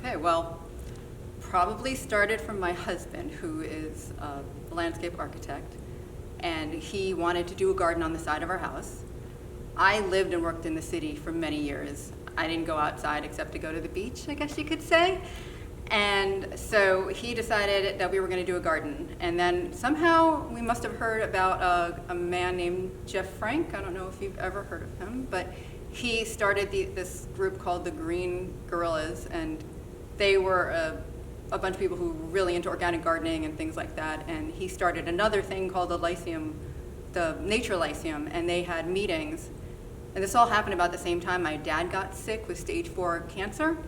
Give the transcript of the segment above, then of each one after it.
Okay, well, probably started from my husband, who is a landscape architect, and he wanted to do a garden on the side of our house. I lived and worked in the city for many years. I didn't go outside except to go to the beach, I guess you could say. And so he decided that we were going to do a garden. And then somehow we must have heard about a man named Jeff Frank. I don't know if you've ever heard of him, but he started this group called the Green Gorillas, and they were a bunch of people who were really into organic gardening and things like that. And he started another thing called the Lysium, the Nature Lysium, and they had meetings. And this all happened about the same time. My dad got sick with stage 4 cancer.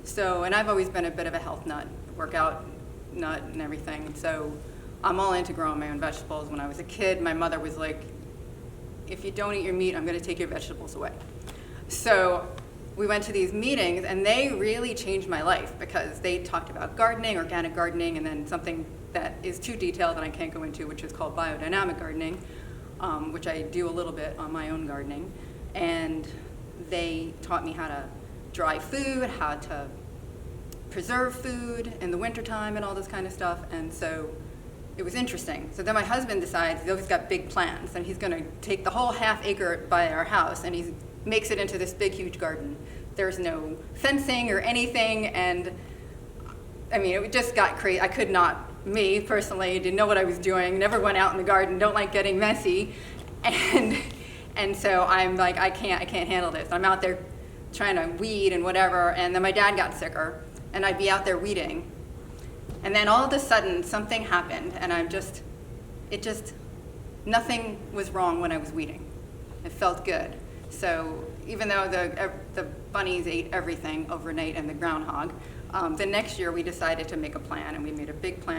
So, and I've always been a bit of a health nut, workout nut and everything. So I'm all into growing my own vegetables. When I was a kid, my mother was like, if you don't eat your meat, I'm going to take your vegetables away. So we went to these meetings, and they really changed my life because they talked about gardening, organic gardening, and then something that is too detailed and I can't go into, which is called biodynamic gardening, which I do a little bit on my own gardening. And they taught me how to dry food, how to preserve food in the wintertime and all this kind of stuff. And so it was interesting. So then my husband decides he's got big plans, and he's going to take the whole half acre by our house, and he makes it into this big, huge garden. There's no fencing or anything, and I mean, it just got crazy. I could not, me personally, didn't know what I was doing, never went out in the garden, don't like getting messy, and so I'm like, I can't handle this. I'm out there trying to weed and whatever, and then my dad got sicker, and I'd be out there weeding, and then all of a sudden something happened, and nothing was wrong when I was weeding. It felt good. So even though the bunnies ate everything overnight and the groundhog, the next year we decided to make a plan, and we made a big plan